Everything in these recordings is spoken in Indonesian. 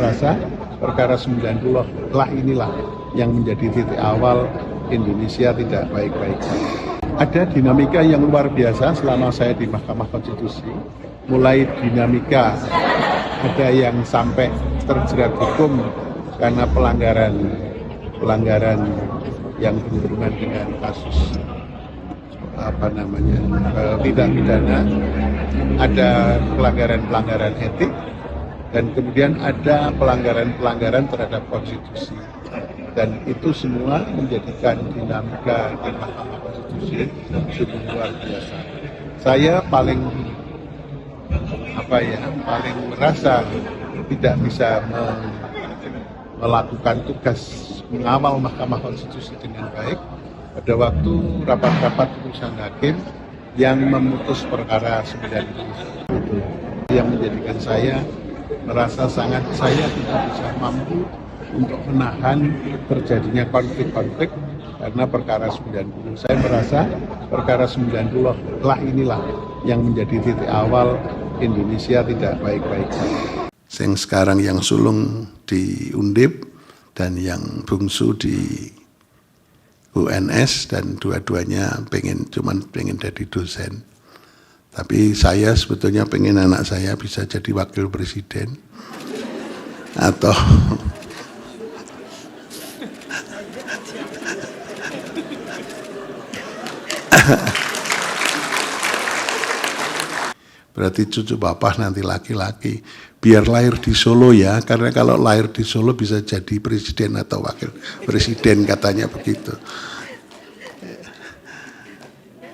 merasa perkara 90 lah inilah yang menjadi titik awal Indonesia tidak baik-baik saja. Ada dinamika yang luar biasa selama saya di Mahkamah Konstitusi, mulai dinamika ada yang sampai terjerat hukum karena pelanggaran yang berhubungan dengan kasus tidak pidana, ada pelanggaran etik, dan kemudian ada pelanggaran terhadap konstitusi. Dan itu semua menjadikan dinamika di Mahkamah Konstitusi sungguh luar biasa. Saya paling merasa tidak bisa melakukan tugas mengawal Mahkamah Konstitusi dengan baik pada waktu rapat-rapat putusan hakim yang memutus perkara 90 itu, yang menjadikan saya merasa saya tidak bisa mampu untuk menahan terjadinya konflik-konflik karena perkara 90. Saya merasa perkara 90 lah inilah yang menjadi titik awal Indonesia tidak baik-baik saja. Yang sekarang yang sulung di Undip dan yang bungsu di UNS, dan dua-duanya pengen jadi dosen. Tapi saya sebetulnya pengen anak saya bisa jadi wakil presiden atau berarti cucu bapak nanti laki-laki, biar lahir di Solo ya, karena kalau lahir di Solo bisa jadi presiden atau wakil presiden, katanya begitu.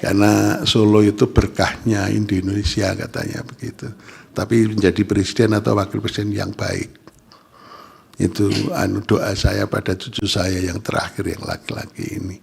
Karena Solo itu berkahnya Indonesia, katanya begitu. Tapi menjadi presiden atau wakil presiden yang baik. Itu doa saya pada cucu saya yang terakhir yang laki-laki ini.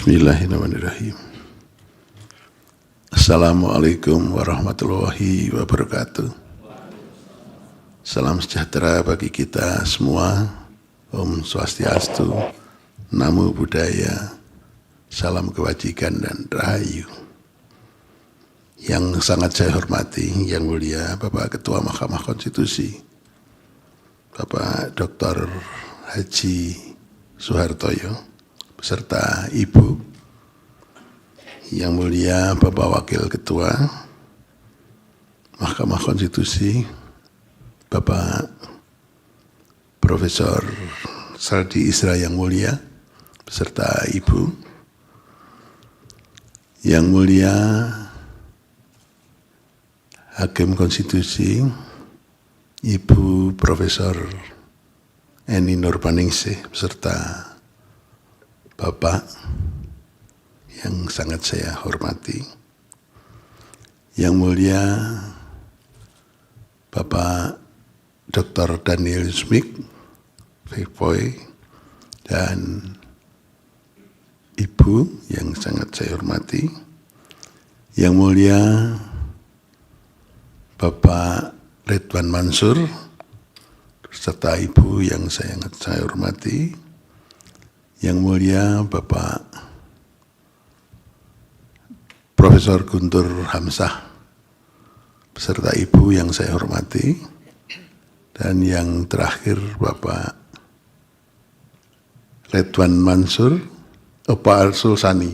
Bismillahirrahmanirrahim. Assalamualaikum warahmatullahi wabarakatuh. Salam sejahtera bagi kita semua. Om Swastiastu, Namo Buddhaya, salam kebajikan dan rahayu. Yang sangat saya hormati, yang mulia Bapak Ketua Mahkamah Konstitusi, Bapak Dr. Haji Soehartojo, beserta Ibu, yang mulia Bapak Wakil Ketua Mahkamah Konstitusi, Bapak Profesor Saldi Isra yang mulia, beserta Ibu, yang mulia Hakim Konstitusi, Ibu Profesor Eni Nurbaningsih, beserta Bapak yang sangat saya hormati, yang mulia Bapak Dr. Daniel Smith, Viceroy, dan Ibu yang sangat saya hormati, yang mulia Bapak Ridwan Mansur, serta Ibu yang sangat saya hormati, yang mulia Bapak Profesor Guntur Hamzah, beserta Ibu yang saya hormati, dan yang terakhir Bapak Ridwan Mansur, Pak Arsul Sani,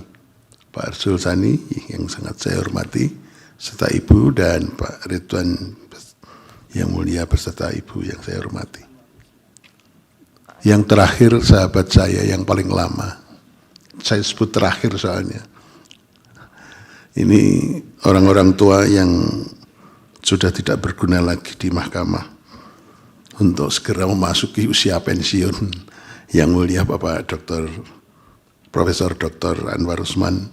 Pak Arsul Sani yang sangat saya hormati, serta Ibu, dan Pak Ridwan yang mulia beserta Ibu yang saya hormati. Yang terakhir sahabat saya yang paling lama, saya sebut terakhir soalnya. Ini orang-orang tua yang sudah tidak berguna lagi di mahkamah untuk segera memasuki usia pensiun. Yang mulia Bapak Dr. Profesor Dr. Anwar Usman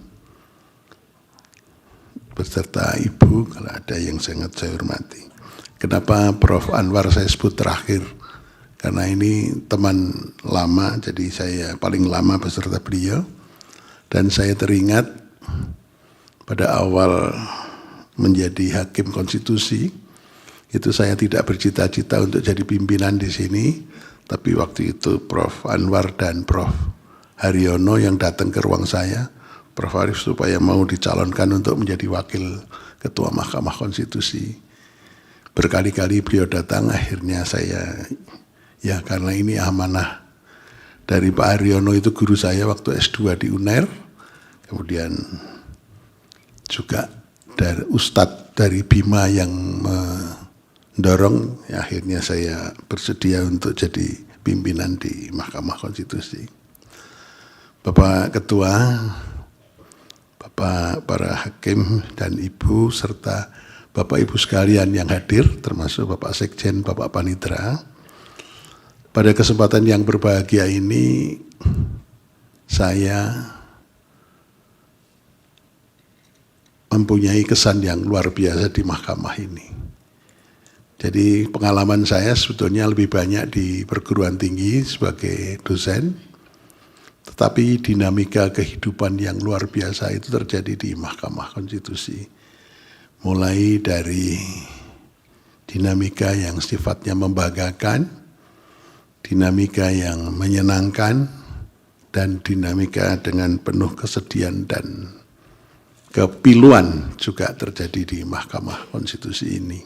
beserta Ibu, kalau ada yang sangat saya hormati. Kenapa Prof. Anwar saya sebut terakhir? Karena ini teman lama, jadi saya paling lama beserta beliau. Dan saya teringat pada awal menjadi hakim konstitusi, itu saya tidak bercita-cita untuk jadi pimpinan di sini, tapi waktu itu Prof. Anwar dan Prof. Haryono yang datang ke ruang saya, Prof. Arif supaya mau dicalonkan untuk menjadi wakil ketua Mahkamah Konstitusi. Berkali-kali beliau datang, akhirnya saya, ya karena ini amanah dari Pak Haryono, itu guru saya waktu S2 di UNER, kemudian juga dari Ustadz dari Bima yang mendorong, ya akhirnya saya bersedia untuk jadi pimpinan di Mahkamah Konstitusi. Bapak Ketua, Bapak para hakim dan Ibu, serta Bapak Ibu sekalian yang hadir, termasuk Bapak Sekjen, Bapak Panitra, pada kesempatan yang berbahagia ini, saya mempunyai kesan yang luar biasa di mahkamah ini. Jadi pengalaman saya sebetulnya lebih banyak di perguruan tinggi sebagai dosen, tetapi dinamika kehidupan yang luar biasa itu terjadi di Mahkamah Konstitusi. Mulai dari dinamika yang sifatnya membanggakan, dinamika yang menyenangkan, dan dinamika dengan penuh kesedihan dan kepiluan juga terjadi di Mahkamah Konstitusi ini.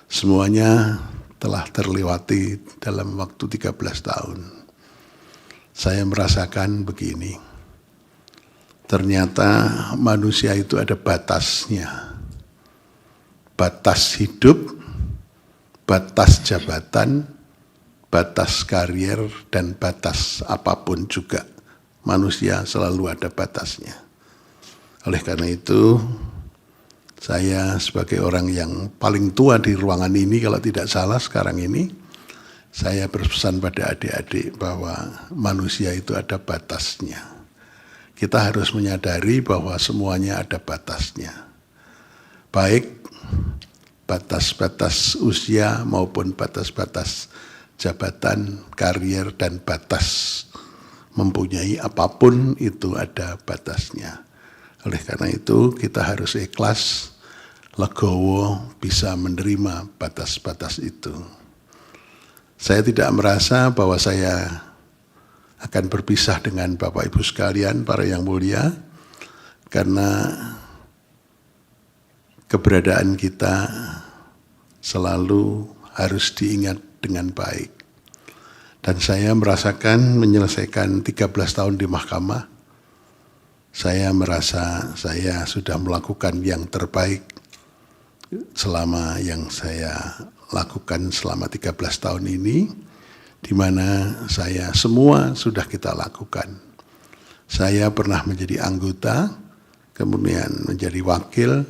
Semuanya telah terlewati dalam waktu 13 tahun. Saya merasakan begini, ternyata manusia itu ada batasnya. Batas hidup, batas jabatan, batas karier, dan batas apapun juga. Manusia selalu ada batasnya. Oleh karena itu, saya sebagai orang yang paling tua di ruangan ini, kalau tidak salah sekarang ini, saya berpesan pada adik-adik bahwa manusia itu ada batasnya. Kita harus menyadari bahwa semuanya ada batasnya. Baik batas-batas usia maupun batas-batas jabatan, karier, dan batas mempunyai apapun itu ada batasnya. Oleh karena itu kita harus ikhlas, legowo, bisa menerima batas-batas itu. Saya tidak merasa bahwa saya akan berpisah dengan Bapak Ibu sekalian, para yang mulia, karena keberadaan kita selalu harus diingat dengan baik. Dan saya merasakan menyelesaikan 13 tahun di mahkamah, saya merasa saya sudah melakukan yang terbaik selama yang saya lakukan selama 13 tahun ini, di mana saya semua sudah kita lakukan. Saya pernah menjadi anggota, kemudian menjadi wakil,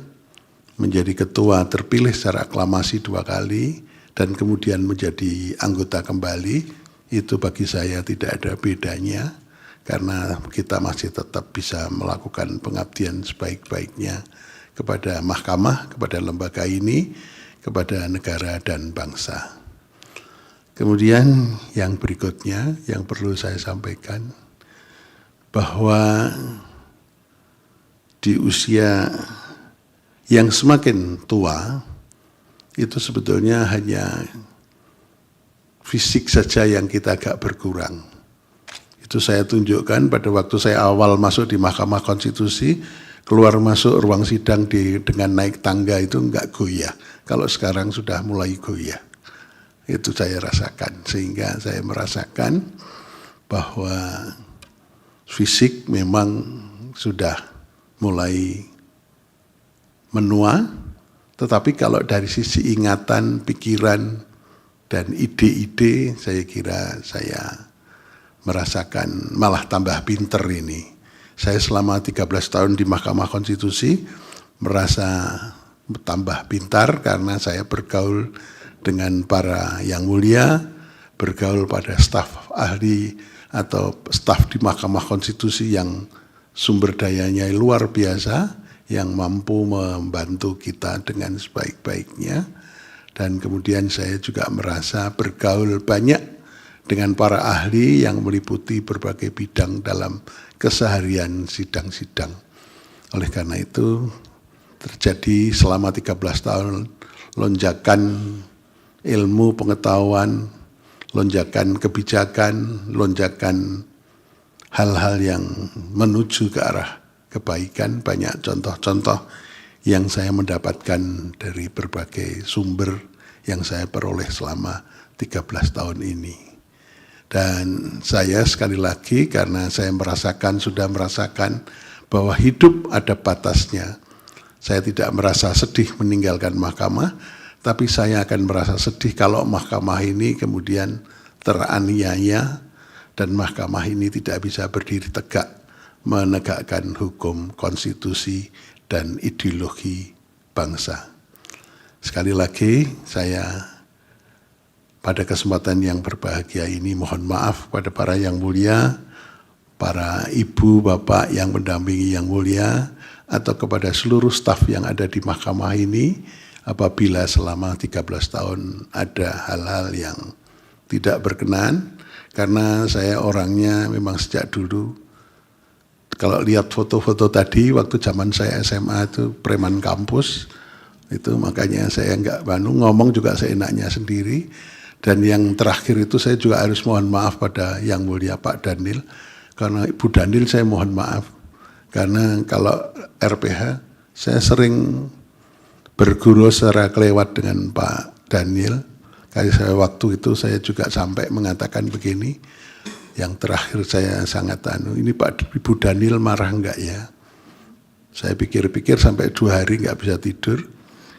menjadi ketua terpilih secara aklamasi 2 kali, dan kemudian menjadi anggota kembali. Itu bagi saya tidak ada bedanya, karena kita masih tetap bisa melakukan pengabdian sebaik-baiknya kepada mahkamah, kepada lembaga ini, kepada negara dan bangsa. Kemudian yang berikutnya yang perlu saya sampaikan, bahwa di usia yang semakin tua, itu sebetulnya hanya fisik saja yang kita agak berkurang. Itu saya tunjukkan pada waktu saya awal masuk di Mahkamah Konstitusi, keluar masuk ruang sidang dengan naik tangga itu enggak goyah. Kalau sekarang sudah mulai goyah. Itu saya rasakan, sehingga saya merasakan bahwa fisik memang sudah mulai menua, tetapi kalau dari sisi ingatan, pikiran, dan ide-ide, saya kira saya merasakan malah tambah pinter ini. Saya selama 13 tahun di Mahkamah Konstitusi merasa tambah pintar karena saya bergaul dengan para yang mulia, bergaul pada staf ahli atau staf di Mahkamah Konstitusi yang sumber dayanya luar biasa, yang mampu membantu kita dengan sebaik-baiknya. Dan kemudian saya juga merasa bergaul banyak dengan para ahli yang meliputi berbagai bidang dalam keseharian sidang-sidang. Oleh karena itu terjadi selama 13 tahun lonjakan ilmu pengetahuan, lonjakan kebijakan, lonjakan hal-hal yang menuju ke arah kebaikan, banyak contoh-contoh yang saya mendapatkan dari berbagai sumber yang saya peroleh selama 13 tahun ini. Dan saya sekali lagi karena saya sudah merasakan bahwa hidup ada batasnya. Saya tidak merasa sedih meninggalkan mahkamah, tapi saya akan merasa sedih kalau mahkamah ini kemudian teraniaya dan mahkamah ini tidak bisa berdiri tegak menegakkan hukum, konstitusi, dan ideologi bangsa. Sekali lagi saya pada kesempatan yang berbahagia ini mohon maaf pada para yang mulia, para ibu, bapak yang mendampingi yang mulia, atau kepada seluruh staf yang ada di mahkamah ini, apabila selama 13 tahun ada hal-hal yang tidak berkenan, karena saya orangnya memang sejak dulu, kalau lihat foto-foto tadi, waktu zaman saya SMA itu preman kampus, itu makanya saya enggak ngomong juga seenaknya sendiri. Dan yang terakhir itu saya juga harus mohon maaf pada yang mulia Pak Daniel, karena Ibu Daniel saya mohon maaf, karena kalau RPH saya sering berguru secara kelewat dengan Pak Daniel. Kali saya waktu itu saya juga sampai mengatakan begini. Yang terakhir saya sangat ini Pak Ibu Daniel marah enggak ya? Saya pikir-pikir sampai 2 hari enggak bisa tidur.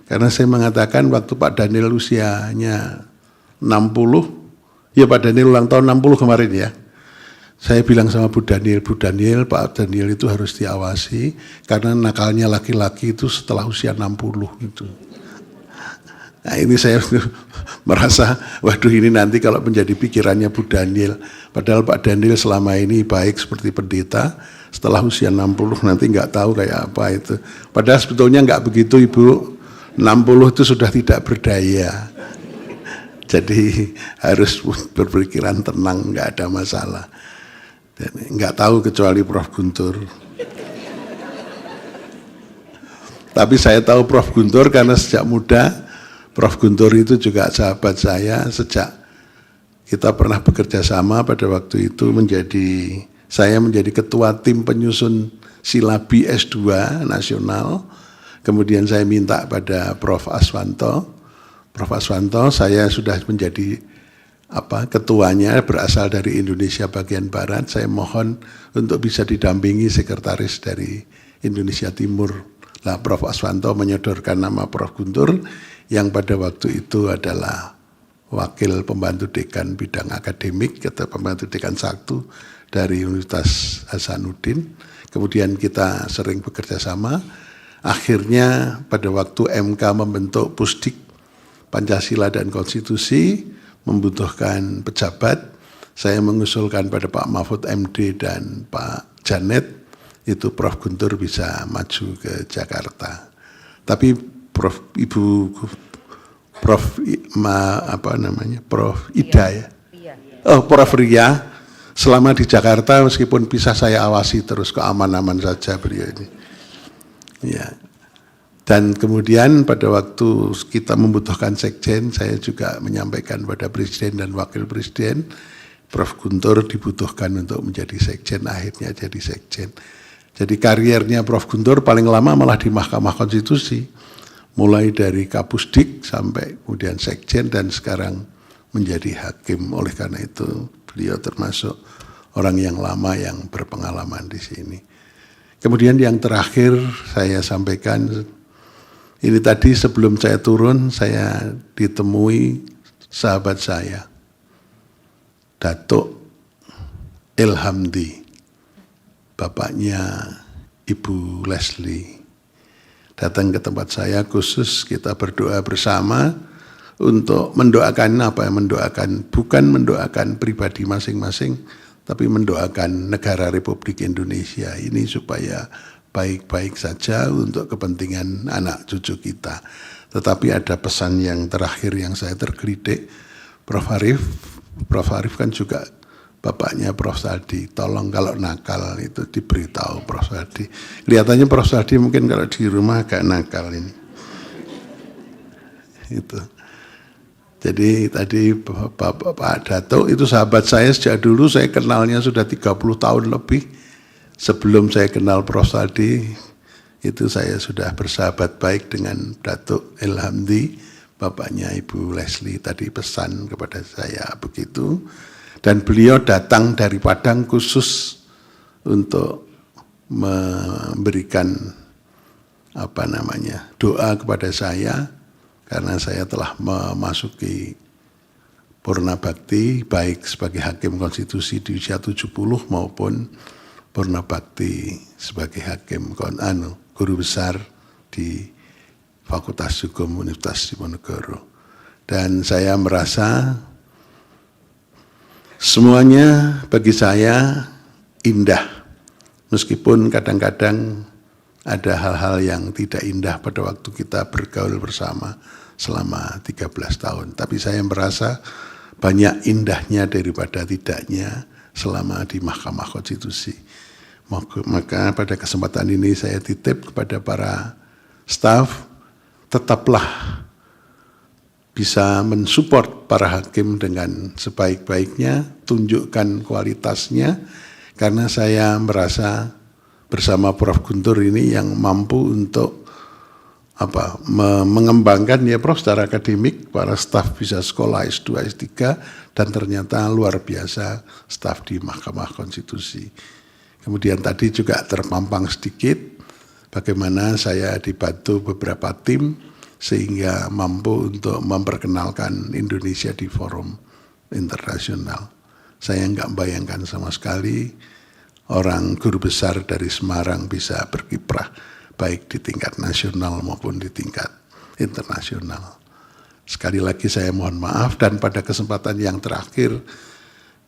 Karena saya mengatakan waktu Pak Daniel usianya 60, ya Pak Daniel ulang tahun 60 kemarin ya. Saya bilang sama Bu Daniel, Pak Daniel itu harus diawasi, karena nakalnya laki-laki itu setelah usia 60 itu. Nah ini saya merasa, waduh ini nanti kalau menjadi pikirannya Bu Daniel. Padahal Pak Daniel selama ini baik seperti pendeta, setelah usia 60 nanti nggak tahu kayak apa itu. Padahal sebetulnya nggak begitu Ibu, 60 itu sudah tidak berdaya. Jadi harus berpikiran tenang, nggak ada masalah. Dan nggak tahu kecuali Prof. Guntur. Tapi saya tahu Prof. Guntur karena sejak muda, Prof. Guntur itu juga sahabat saya sejak kita pernah bekerja sama pada waktu itu saya menjadi ketua tim penyusun silabi S2 nasional. Kemudian saya minta pada Prof. Aswanto. Prof. Aswanto saya sudah menjadi ketuanya, berasal dari Indonesia bagian Barat. Saya mohon untuk bisa didampingi sekretaris dari Indonesia Timur. Nah, Prof. Aswanto menyodorkan nama Prof. Guntur yang pada waktu itu adalah wakil pembantu dekan bidang akademik atau pembantu dekan 1 dari Universitas Hasanuddin. Kemudian kita sering bekerja sama. Akhirnya pada waktu MK membentuk Pusdik Pancasila dan Konstitusi, membutuhkan pejabat, saya mengusulkan pada Pak Mahfud MD dan Pak Janet, itu Prof. Guntur bisa maju ke Jakarta. Tapi Prof. Ida ya? Oh, Prof. Ria, selama di Jakarta meskipun bisa saya awasi terus, keaman-aman saja beliau ini. Ya. Dan kemudian pada waktu kita membutuhkan sekjen, saya juga menyampaikan pada Presiden dan Wakil Presiden, Prof. Guntur dibutuhkan untuk menjadi sekjen, akhirnya jadi sekjen. Jadi kariernya Prof. Guntur paling lama malah di Mahkamah Konstitusi. Mulai dari Kapusdik sampai kemudian sekjen dan sekarang menjadi hakim. Oleh karena itu beliau termasuk orang yang lama yang berpengalaman di sini. Kemudian yang terakhir saya sampaikan, ini tadi sebelum saya turun, saya ditemui sahabat saya, Datuk Ilhamdi, bapaknya Ibu Leslie. Datang ke tempat saya khusus kita berdoa bersama untuk mendoakan apa? Mendoakan, bukan mendoakan pribadi masing-masing, tapi mendoakan negara Republik Indonesia ini supaya baik-baik saja untuk kepentingan anak cucu kita. Tetapi ada pesan yang terakhir yang saya tergelitik, Prof. Arif kan juga bapaknya Prof. Saldi, tolong kalau nakal itu diberitahu Prof. Saldi. Kelihatannya Prof. Saldi mungkin kalau di rumah agak nakal ini. Itu. Jadi tadi Pak Datuk itu sahabat saya sejak dulu, saya kenalnya sudah 30 tahun lebih. Sebelum saya kenal Prof. Saldi, itu saya sudah bersahabat baik dengan Datuk Ilhamdi, bapaknya Ibu Leslie. Tadi pesan kepada saya begitu. Dan beliau datang dari Padang khusus untuk memberikan doa kepada saya, karena saya telah memasuki Purna Bakti baik sebagai hakim konstitusi di usia 70 maupun Purna Bakti sebagai hakim guru besar di Fakultas Hukum Universitas Diponegoro. Dan saya merasa semuanya bagi saya indah, meskipun kadang-kadang ada hal-hal yang tidak indah pada waktu kita bergaul bersama selama 13 tahun. Tapi saya merasa banyak indahnya daripada tidaknya selama di Mahkamah Konstitusi. Maka pada kesempatan ini saya titip kepada para staf, tetaplah bisa mensupport para hakim dengan sebaik-baiknya, tunjukkan kualitasnya, karena saya merasa bersama Prof. Guntur ini yang mampu untuk mengembangkan ya Prof secara akademik, para staf bisa sekolah S2, S3, dan ternyata luar biasa staf di Mahkamah Konstitusi. Kemudian tadi juga terpampang sedikit bagaimana saya dibantu beberapa tim sehingga mampu untuk memperkenalkan Indonesia di forum internasional. Saya enggak bayangkan sama sekali orang guru besar dari Semarang bisa berkiprah baik di tingkat nasional maupun di tingkat internasional. Sekali lagi saya mohon maaf, dan pada kesempatan yang terakhir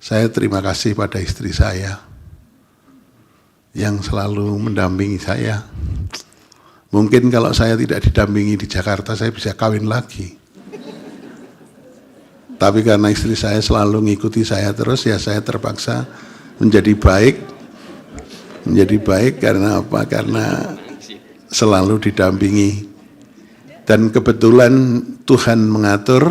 saya terima kasih pada istri saya yang selalu mendampingi saya. Mungkin kalau saya tidak didampingi di Jakarta, saya bisa kawin lagi. Tapi karena istri saya selalu mengikuti saya terus, ya saya terpaksa menjadi baik. Menjadi baik karena apa? Karena selalu didampingi. Dan kebetulan Tuhan mengatur,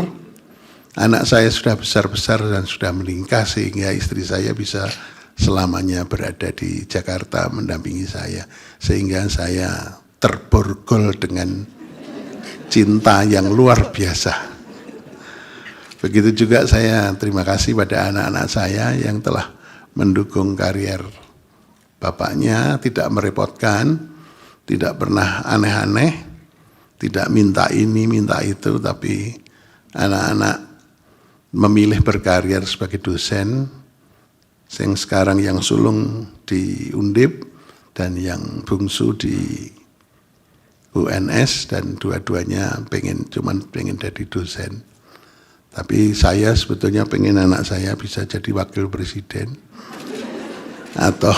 anak saya sudah besar-besar dan sudah meningkat, sehingga istri saya bisa selamanya berada di Jakarta mendampingi saya. Sehingga saya terborgol dengan cinta yang luar biasa. Begitu juga saya terima kasih pada anak-anak saya yang telah mendukung karier bapaknya, tidak merepotkan, tidak pernah aneh-aneh, tidak minta ini, minta itu, tapi anak-anak memilih berkarier sebagai dosen, yang sekarang yang sulung di Undip dan yang bungsu di UNS, dan dua-duanya cuman pengen jadi dosen. Tapi saya sebetulnya pengen anak saya bisa jadi wakil presiden atau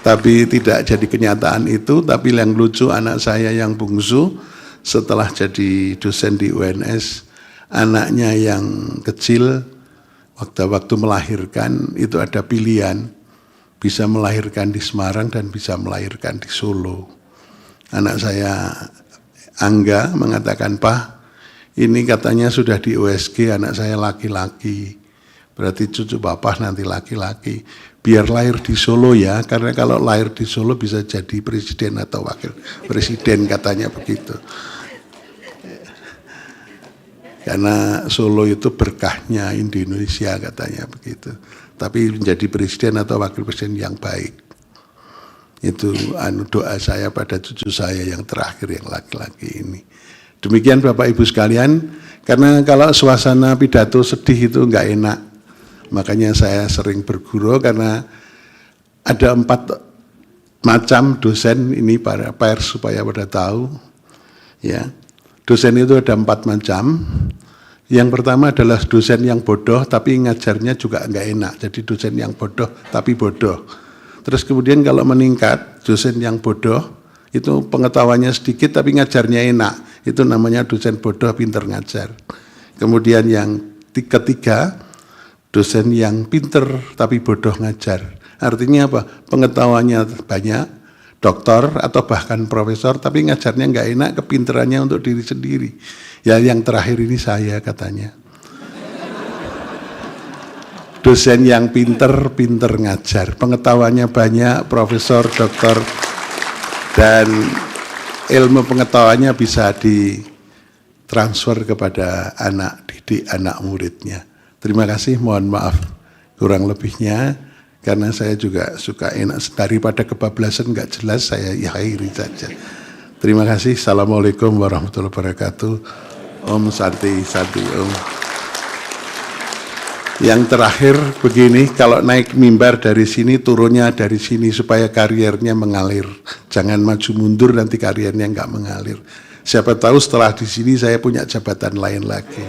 tapi tidak jadi kenyataan itu. Tapi yang lucu, anak saya yang bungsu setelah jadi dosen di UNS, anaknya yang kecil waktu melahirkan itu ada pilihan, bisa melahirkan di Semarang dan bisa melahirkan di Solo. Anak saya Angga mengatakan, "Pak, ini katanya sudah di USG, anak saya laki-laki, berarti cucu bapak nanti laki-laki, biar lahir di Solo ya, karena kalau lahir di Solo bisa jadi presiden atau wakil presiden," katanya begitu. Karena Solo itu berkahnya Indonesia katanya begitu. Tapi menjadi presiden atau wakil presiden yang baik. Itu doa saya pada cucu saya yang terakhir yang laki-laki ini. Demikian Bapak Ibu sekalian, karena kalau suasana pidato sedih itu enggak enak. Makanya saya sering bergurau karena ada 4 macam dosen ini para pers supaya pada tahu. Ya, dosen itu ada 4 macam. Yang pertama adalah dosen yang bodoh tapi ngajarnya juga enggak enak. Jadi dosen yang bodoh tapi bodoh. Terus kemudian kalau meningkat, dosen yang bodoh itu pengetahuannya sedikit tapi ngajarnya enak. Itu namanya dosen bodoh pinter ngajar. Kemudian yang ketiga, dosen yang pinter tapi bodoh ngajar. Artinya apa? Pengetahuannya banyak, doktor atau bahkan profesor, tapi ngajarnya nggak enak, kepinterannya untuk diri sendiri. Ya yang terakhir ini saya katanya. Dosen yang pinter ngajar, pengetahuannya banyak, profesor, doktor, dan ilmu pengetahuannya bisa ditransfer kepada anak didik, anak muridnya. Terima kasih, mohon maaf kurang lebihnya, karena saya juga suka enak, daripada kebablasan nggak jelas, saya akhiri saja. Terima kasih, Assalamualaikum warahmatullahi wabarakatuh. Om Santi, Santi Om. Yang terakhir begini, kalau naik mimbar dari sini, turunnya dari sini supaya kariernya mengalir. Jangan maju mundur nanti kariernya nggak mengalir. Siapa tahu setelah di sini saya punya jabatan lain lagi.